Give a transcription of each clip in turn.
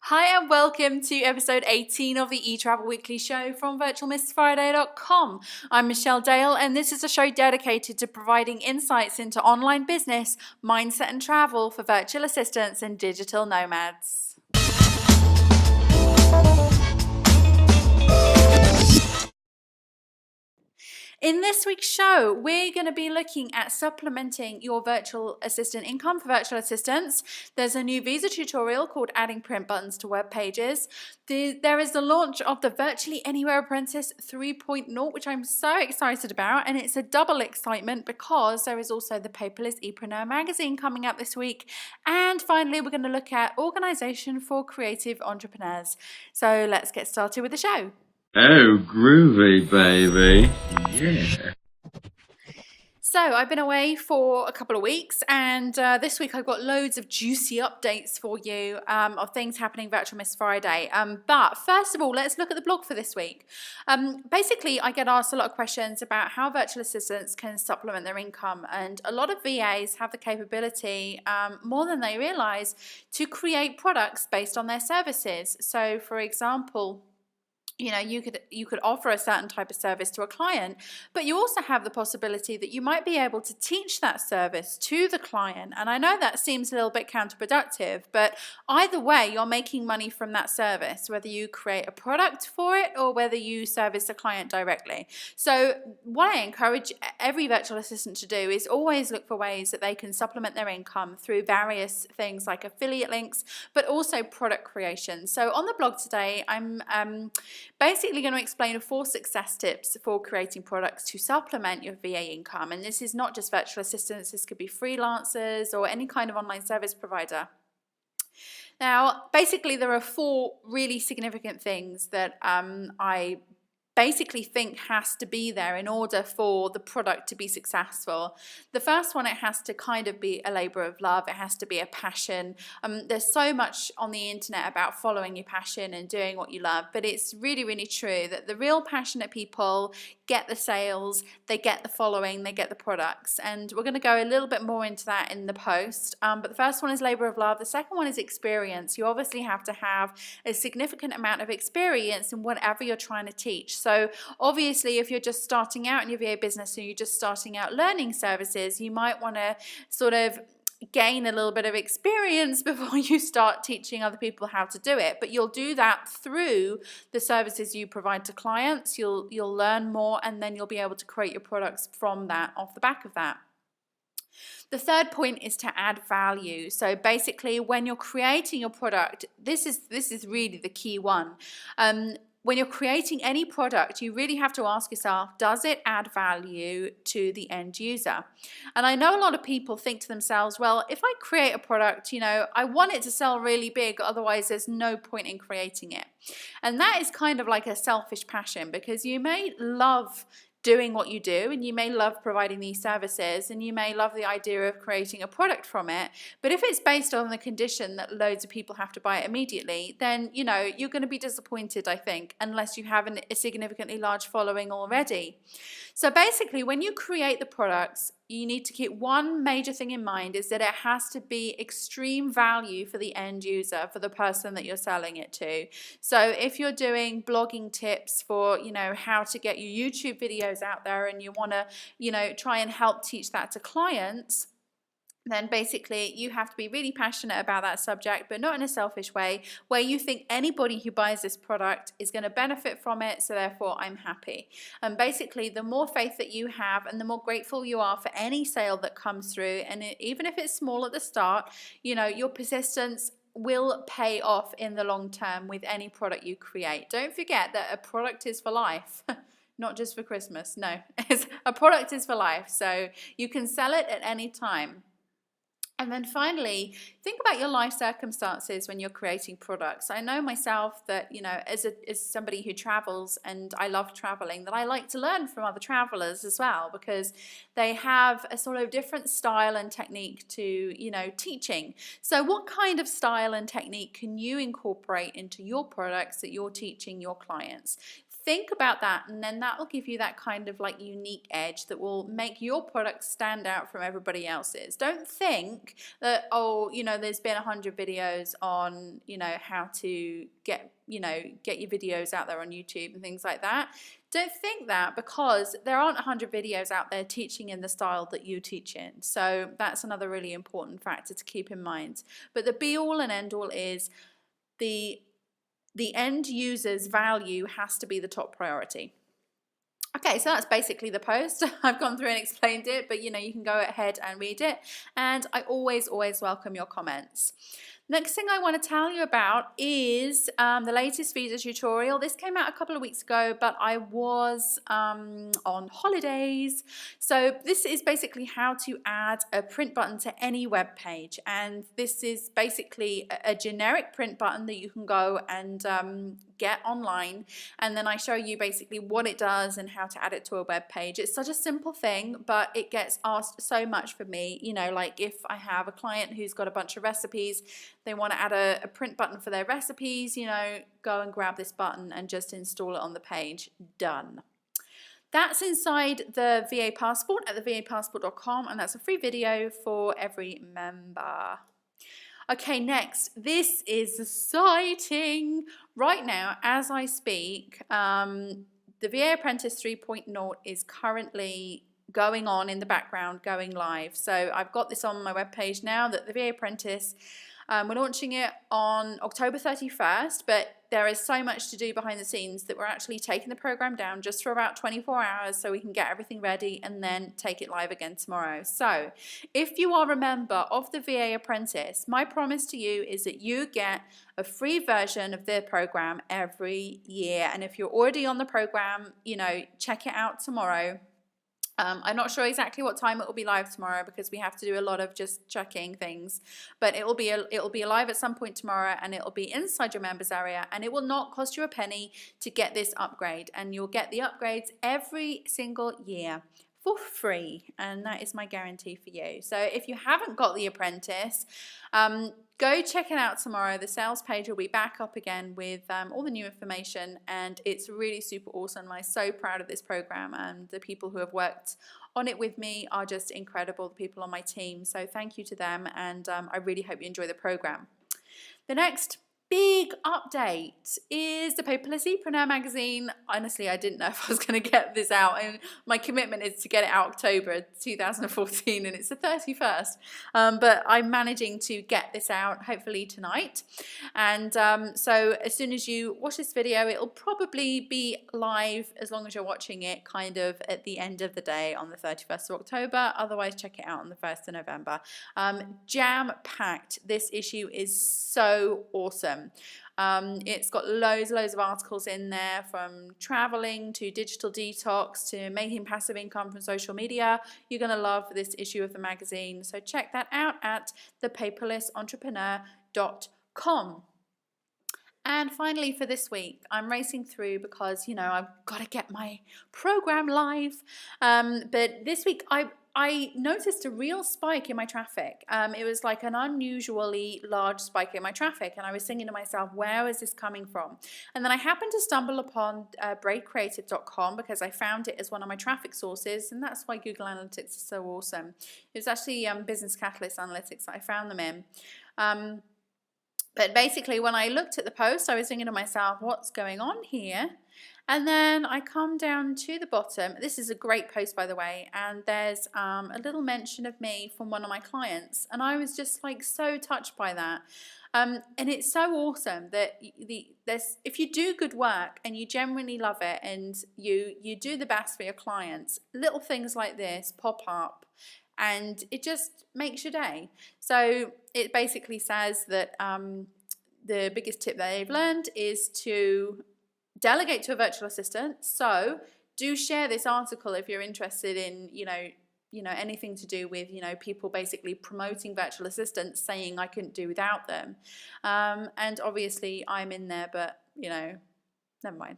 Hi and welcome to episode 18 of the eTravel Weekly Show from virtualmissfriday.com. I'm Michelle Dale and this is a show dedicated to providing insights into online business, mindset and travel for virtual assistants and digital nomads. In this week's show, we're going to be looking at supplementing your virtual assistant income for virtual assistants. There's a new visa tutorial called Adding Print Buttons to Web Pages. There is the launch of the Virtually Anywhere Apprentice 3.0, which I'm so excited about, and it's a double excitement because there is also the paperless ePreneur magazine coming up this week. And finally, we're going to look at organisation for creative entrepreneurs. So let's get started with the show. Oh, groovy, baby. Yeah. So I've been away for a couple of weeks and this week I've got loads of juicy updates for you of things happening Virtual Miss Friday. But first of all, let's look at the blog for this week. Basically, I get asked a lot of questions about how virtual assistants can supplement their income, and a lot of VAs have the capability, more than they realise, to create products based on their services. So for example, you could offer a certain type of service to a client, but you also have the possibility that you might be able to teach that service to the client. And I know that seems a little bit counterproductive, but either way, you're making money from that service, whether you create a product for it or whether you service the client directly. So what I encourage every virtual assistant to do is always look for ways that they can supplement their income through various things like affiliate links, but also product creation. So on the blog today, I'm basically going to explain 4 success tips for creating products to supplement your VA income. And this is not just virtual assistants, this could be freelancers or any kind of online service provider. Now, basically there are 4 really significant things that I basically think has to be there in order for the product to be successful. The first one, it has to kind of be a labor of love. It has to be a passion. There's so much on the internet about following your passion and doing what you love, but it's really, really true that the real passionate people get the sales, they get the following, they get the products. And we're going to go a little bit more into that in the post. But the first one is labor of love. The second one is experience. You obviously have to have a significant amount of experience in whatever you're trying to teach. So obviously, if you're just starting out in your VA business or you're just starting out learning services, you might want to sort of gain a little bit of experience before you start teaching other people how to do it. But you'll do that through the services you provide to clients. You'll learn more, and then you'll be able to create your products from that, off the back of that. The third point is to add value. So basically, when you're creating your product, this is really the key one. When you're creating any product, you really have to ask yourself, does it add value to the end user? And I know a lot of people think to themselves, well, if I create a product, I want it to sell really big, otherwise there's no point in creating it. And that is kind of like a selfish passion, because you may love doing what you do and you may love providing these services and you may love the idea of creating a product from it, but if it's based on the condition that loads of people have to buy it immediately, then you're going to be disappointed, I think, unless you have a significantly large following already. So basically, when you create the products, you need to keep one major thing in mind, is that it has to be extreme value for the end user, for the person that you're selling it to. So if you're doing blogging tips for, how to get your YouTube videos out there and you want to, try and help teach that to clients, then basically you have to be really passionate about that subject, but not in a selfish way, where you think anybody who buys this product is going to benefit from it, so therefore I'm happy. And basically, the more faith that you have and the more grateful you are for any sale that comes through, and even if it's small at the start, your persistence will pay off in the long term with any product you create. Don't forget that a product is for life. Not just for Christmas, no. A product is for life, so you can sell it at any time. And then finally, think about your life circumstances when you're creating products. I know myself that, as somebody who travels, and I love traveling, that I like to learn from other travelers as well, because they have a sort of different style and technique to, teaching. So what kind of style and technique can you incorporate into your products that you're teaching your clients? think about that, and then that will give you that kind of like unique edge that will make your product stand out from everybody else's. Don't think that, oh, you know, there's been 100 videos on, you know, how to get your videos out there on YouTube and things like that. Don't think that, because there aren't 100 videos out there teaching in the style that you teach in. So that's another really important factor to keep in mind. But the be all and end all is the end user's value has to be the top priority. Okay, so that's basically the post. I've gone through and explained it, but you know, you can go ahead and read it. And I always welcome your comments. Next thing I want to tell you about is the latest video tutorial. This came out a couple of weeks ago, but I was on holidays. So this is basically how to add a print button to any web page. And this is basically a generic print button that you can go and get online, and then I show you basically what it does and how to add it to a web page. It's such a simple thing, but it gets asked so much for me. You know, like if I have a client who's got a bunch of recipes, they want to add a print button for their recipes, you know, go and grab this button and just install it on the page. Done. That's inside the VA Passport at thevapassport.com, and that's a free video for every member. Okay, next, this is exciting. Right now, as I speak, the VA Apprentice 3.0 is currently going on in the background, going live. So I've got this on my webpage now, that the VA Apprentice, we're launching it on October 31st, but there is so much to do behind the scenes that we're actually taking the program down just for about 24 hours so we can get everything ready and then take it live again tomorrow. So if you are a member of the VA Apprentice, my promise to you is that you get a free version of the program every year. And if you're already on the program, you know, check it out tomorrow. I'm not sure exactly what time it will be live tomorrow, because we have to do a lot of just checking things, but it will be live at some point tomorrow, and it will be inside your members area, and it will not cost you a penny to get this upgrade, and you'll get the upgrades every single year for free, and that is my guarantee for you. So if you haven't got the Apprentice, go check it out tomorrow. The sales page will be back up again with all the new information, and it's really super awesome. I'm so proud of this program, and the people who have worked on it with me are just incredible, the people on my team. So thank you to them, and I really hope you enjoy the program. The next big update is the Paperless Epreneur magazine. Honestly, I didn't know if I was going to get this out, and my commitment is to get it out October 2014, and it's the 31st. But I'm managing to get this out hopefully tonight. And so as soon as you watch this video, it'll probably be live, as long as you're watching it kind of at the end of the day on the 31st of October. Otherwise, check it out on the 1st of November. Jam-packed. This issue is so awesome. It's got loads of articles in there, from traveling to digital detox to making passive income from social media. You're going to love this issue of the magazine. So check that out at thepaperlessentrepreneur.com. And finally for this week, I'm racing through because, you know, I've got to get my program live. But this week I noticed a real spike in my traffic. It was like an unusually large spike in my traffic, and I was thinking to myself, where is this coming from? And then I happened to stumble upon braidcreative.com, because I found it as one of my traffic sources, and that's why Google Analytics is so awesome. It was actually Business Catalyst Analytics that I found them in. But basically, when I looked at the post, I was thinking to myself, what's going on here? And then I come down to the bottom. This is a great post, by the way, and there's a little mention of me from one of my clients, and I was just like so touched by that. And it's so awesome that if you do good work and you genuinely love it, and you do the best for your clients, little things like this pop up, and it just makes your day. So it basically says that the biggest tip that they've learned is to delegate to a virtual assistant. So do share this article if you're interested in, you know, anything to do with, you know, people basically promoting virtual assistants, saying I couldn't do without them. And obviously I'm in there, but, you know, never mind.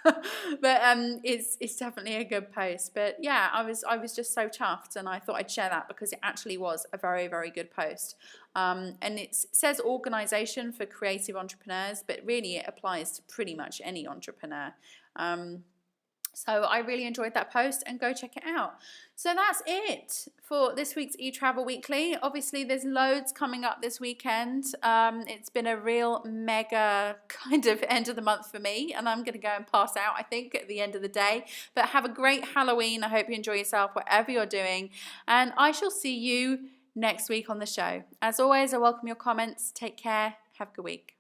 But it's definitely a good post. But yeah, I was just so chuffed, and I thought I'd share that because it actually was a very good post. And it says organization for creative entrepreneurs, but really it applies to pretty much any entrepreneur. So I really enjoyed that post, and go check it out. So that's it for this week's eTravel Weekly. Obviously, there's loads coming up this weekend. It's been a real mega kind of end of the month for me, and I'm going to go and pass out, I think, at the end of the day. But have a great Halloween. I hope you enjoy yourself, whatever you're doing. And I shall see you next week on the show. As always, I welcome your comments. Take care. Have a good week.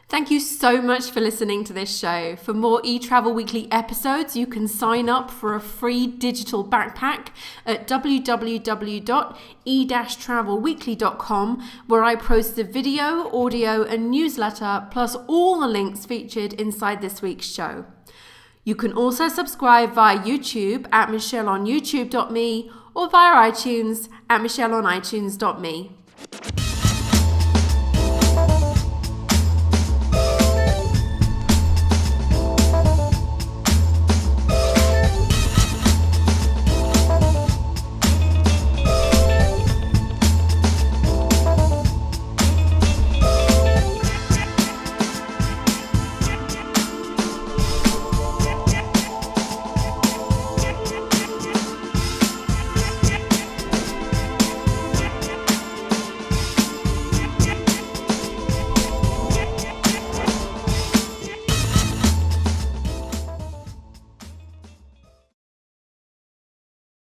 Thank you so much for listening to this show. For more eTravel Weekly episodes, you can sign up for a free digital backpack at www.e-travelweekly.com, where I post the video, audio, and newsletter, plus all the links featured inside this week's show. You can also subscribe via YouTube at michelleonyoutube.me or via iTunes at michelleonitunes.me.